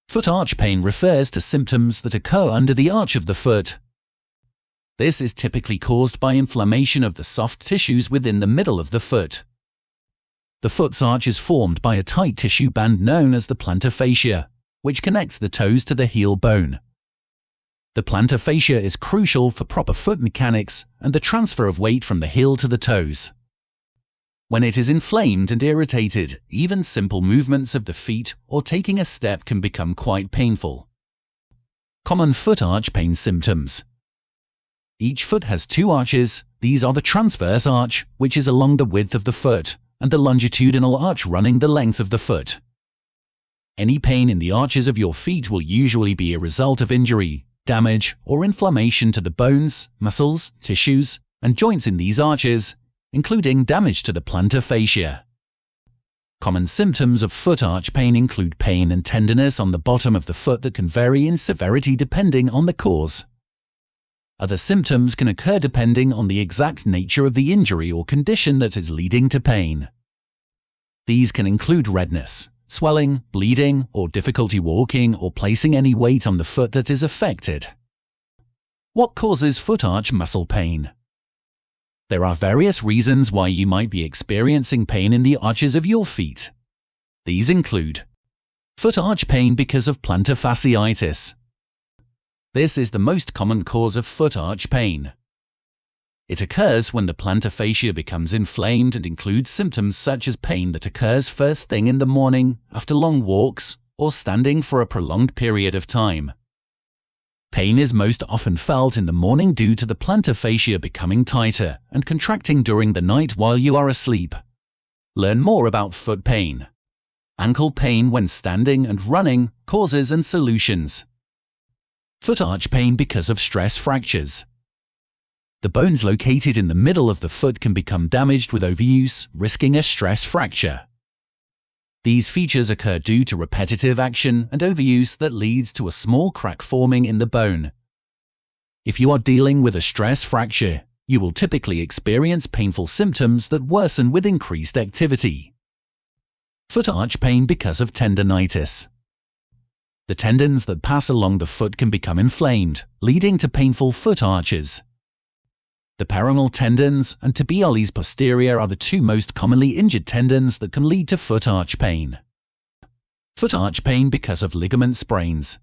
Foot arch pain refers to symptoms that occur under the arch of the foot. This is typically caused by inflammation of the soft tissues within the middle of the foot. The foot's arch is formed by a tight tissue band known as the plantar fascia, which connects the toes to the heel bone. The plantar fascia is crucial for proper foot mechanics and the transfer of weight from the heel to the toes. When it is inflamed and irritated, even simple movements of the feet or taking a step can become quite painful. Common foot arch pain symptoms. Each foot has two arches. These are the transverse arch, which is along the width of the foot, and the longitudinal arch running the length of the foot. Any pain in the arches of your feet will usually be a result of injury, damage, or inflammation to the bones, muscles, tissues, and joints in these arches, including damage to the plantar fascia. Common symptoms of foot arch pain include pain and tenderness on the bottom of the foot that can vary in severity depending on the cause. Other symptoms can occur depending on the exact nature of the injury or condition that is leading to pain. These can include redness, swelling, bleeding, or difficulty walking or placing any weight on the foot that is affected. What causes foot arch muscle pain? There are various reasons why you might be experiencing pain in the arches of your feet. These include foot arch pain because of plantar fasciitis. This is the most common cause of foot arch pain. It occurs when the plantar fascia becomes inflamed and includes symptoms such as pain that occurs first thing in the morning, after long walks, or standing for a prolonged period of time. Pain is most often felt in the morning due to the plantar fascia becoming tighter and contracting during the night while you are asleep. Learn more about foot pain. Ankle pain when standing and running, causes and solutions. Foot arch pain because of stress fractures. The bones located in the middle of the foot can become damaged with overuse, risking a stress fracture. These features occur due to repetitive action and overuse that leads to a small crack forming in the bone. If you are dealing with a stress fracture, you will typically experience painful symptoms that worsen with increased activity. Foot arch pain because of tendinitis. The tendons that pass along the foot can become inflamed, leading to painful foot arches. The peroneal tendons and tibialis posterior are the two most commonly injured tendons that can lead to foot arch pain. Foot arch pain because of ligament sprains.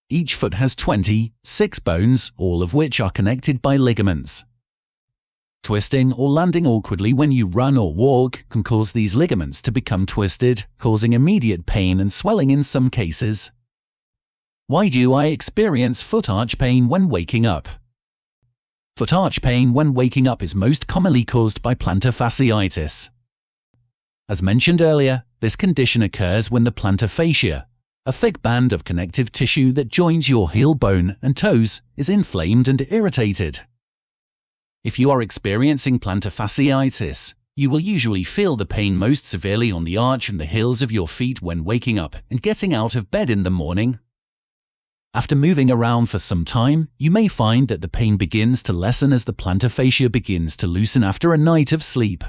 Each foot has 26 bones, all of which are connected by ligaments. Twisting or landing awkwardly when you run or walk can cause these ligaments to become twisted, causing immediate pain and swelling in some cases. Why do I experience foot arch pain when waking up? Foot arch pain when waking up is most commonly caused by plantar fasciitis. As mentioned earlier, this condition occurs when the plantar fascia, a thick band of connective tissue that joins your heel bone and toes, is inflamed and irritated. If you are experiencing plantar fasciitis, you will usually feel the pain most severely on the arch and the heels of your feet when waking up and getting out of bed in the morning. After moving around for some time, you may find that the pain begins to lessen as the plantar fascia begins to loosen after a night of sleep.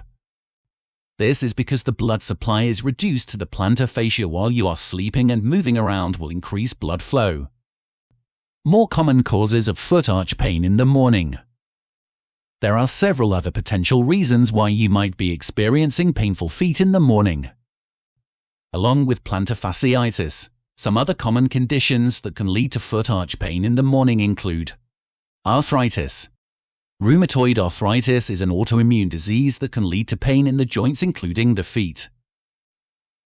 This is because the blood supply is reduced to the plantar fascia while you are sleeping, and moving around will increase blood flow. More common causes of foot arch pain in the morning. There are several other potential reasons why you might be experiencing painful feet in the morning. Along with plantar fasciitis, some other common conditions that can lead to foot arch pain in the morning include arthritis. Rheumatoid arthritis is an autoimmune disease that can lead to pain in the joints, including the feet.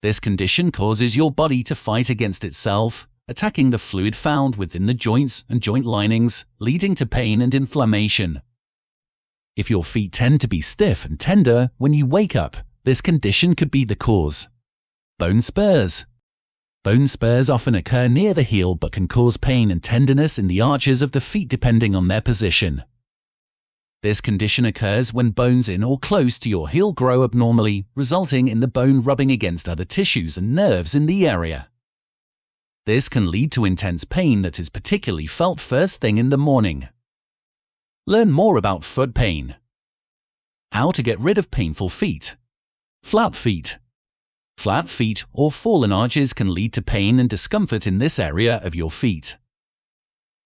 This condition causes your body to fight against itself, attacking the fluid found within the joints and joint linings, leading to pain and inflammation. If your feet tend to be stiff and tender when you wake up, this condition could be the cause. Bone spurs. Bone spurs often occur near the heel but can cause pain and tenderness in the arches of the feet depending on their position. This condition occurs when bones in or close to your heel grow abnormally, resulting in the bone rubbing against other tissues and nerves in the area. This can lead to intense pain that is particularly felt first thing in the morning. Learn more about foot pain. How to get rid of painful feet. Flat feet. Flat feet or fallen arches can lead to pain and discomfort in this area of your feet.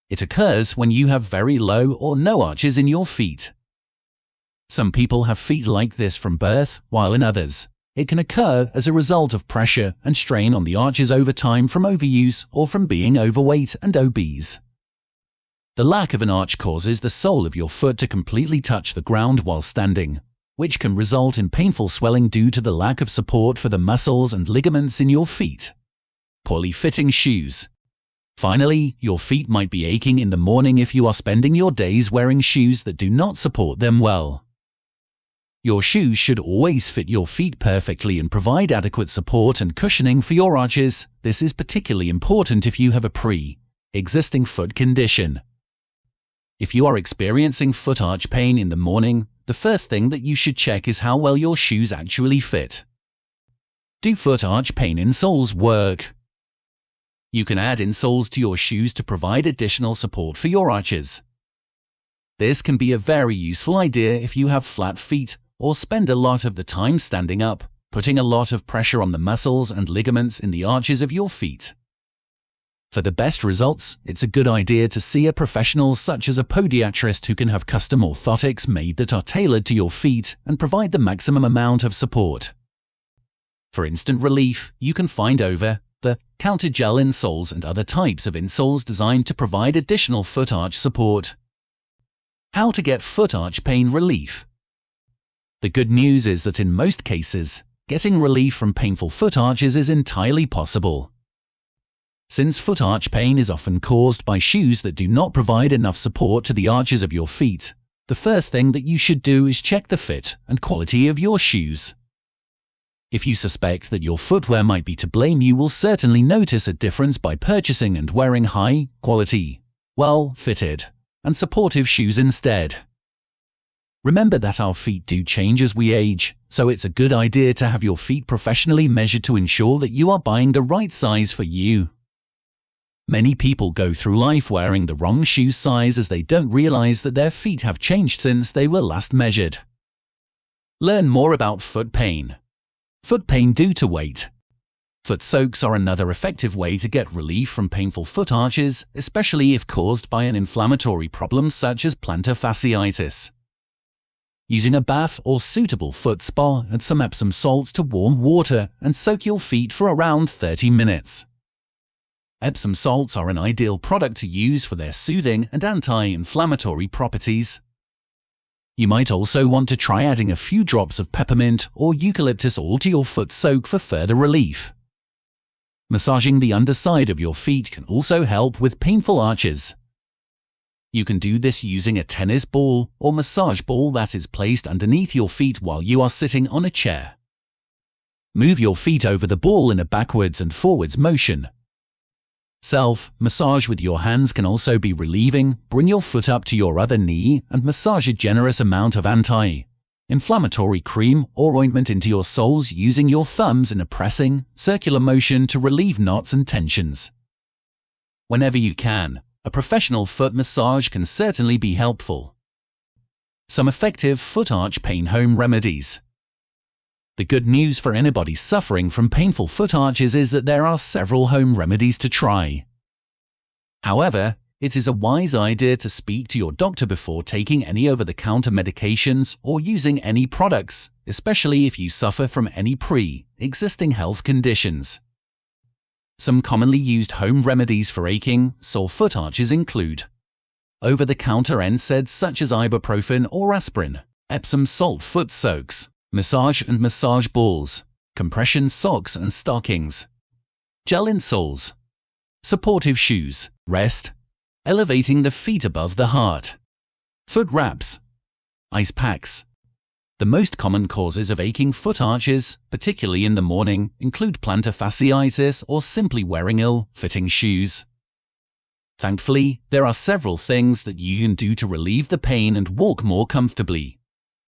It occurs when you have very low or no arches in your feet. Some people have feet like this from birth, while in others, it can occur as a result of pressure and strain on the arches over time from overuse or from being overweight and obese. The lack of an arch causes the sole of your foot to completely touch the ground while standing, which can result in painful swelling due to the lack of support for the muscles and ligaments in your feet. Poorly fitting shoes. Finally, your feet might be aching in the morning if you are spending your days wearing shoes that do not support them well. Your shoes should always fit your feet perfectly and provide adequate support and cushioning for your arches. This is particularly important if you have a pre-existing foot condition. If you are experiencing foot arch pain in the morning, the first thing that you should check is how well your shoes actually fit. Do foot arch pain insoles work? You can add insoles to your shoes to provide additional support for your arches. This can be a very useful idea if you have flat feet or spend a lot of the time standing up, putting a lot of pressure on the muscles and ligaments in the arches of your feet. For the best results, it's a good idea to see a professional such as a podiatrist who can have custom orthotics made that are tailored to your feet and provide the maximum amount of support. For instant relief, you can find over-the-counter gel insoles and other types of insoles designed to provide additional foot arch support. How to get foot arch pain relief? The good news is that in most cases, getting relief from painful foot arches is entirely possible. Since foot arch pain is often caused by shoes that do not provide enough support to the arches of your feet, the first thing that you should do is check the fit and quality of your shoes. If you suspect that your footwear might be to blame, you will certainly notice a difference by purchasing and wearing high-quality, well-fitted, and supportive shoes instead. Remember that our feet do change as we age, so it's a good idea to have your feet professionally measured to ensure that you are buying the right size for you. Many people go through life wearing the wrong shoe size as they don't realize that their feet have changed since they were last measured. Learn more about foot pain. Foot pain due to weight. Foot soaks are another effective way to get relief from painful foot arches, especially if caused by an inflammatory problem such as plantar fasciitis. Using a bath or suitable foot spa, add some Epsom salts to warm water and soak your feet for around 30 minutes. Epsom salts are an ideal product to use for their soothing and anti-inflammatory properties. You might also want to try adding a few drops of peppermint or eucalyptus oil to your foot soak for further relief. Massaging the underside of your feet can also help with painful arches. You can do this using a tennis ball or massage ball that is placed underneath your feet while you are sitting on a chair. Move your feet over the ball in a backwards and forwards motion. Self-massage with your hands can also be relieving. Bring your foot up to your other knee and massage a generous amount of anti-inflammatory cream or ointment into your soles using your thumbs in a pressing, circular motion to relieve knots and tensions. Whenever you can, a professional foot massage can certainly be helpful. Some effective foot arch pain home remedies. The good news for anybody suffering from painful foot arches is that there are several home remedies to try. However, it is a wise idea to speak to your doctor before taking any over-the-counter medications or using any products, especially if you suffer from any pre-existing health conditions. Some commonly used home remedies for aching, sore foot arches include over-the-counter NSAIDs such as ibuprofen or aspirin, Epsom salt foot soaks, massage and massage balls, compression socks and stockings, gel insoles, supportive shoes, rest, elevating the feet above the heart, foot wraps, ice packs. The most common causes of aching foot arches, particularly in the morning, include plantar fasciitis or simply wearing ill-fitting shoes. Thankfully, there are several things that you can do to relieve the pain and walk more comfortably.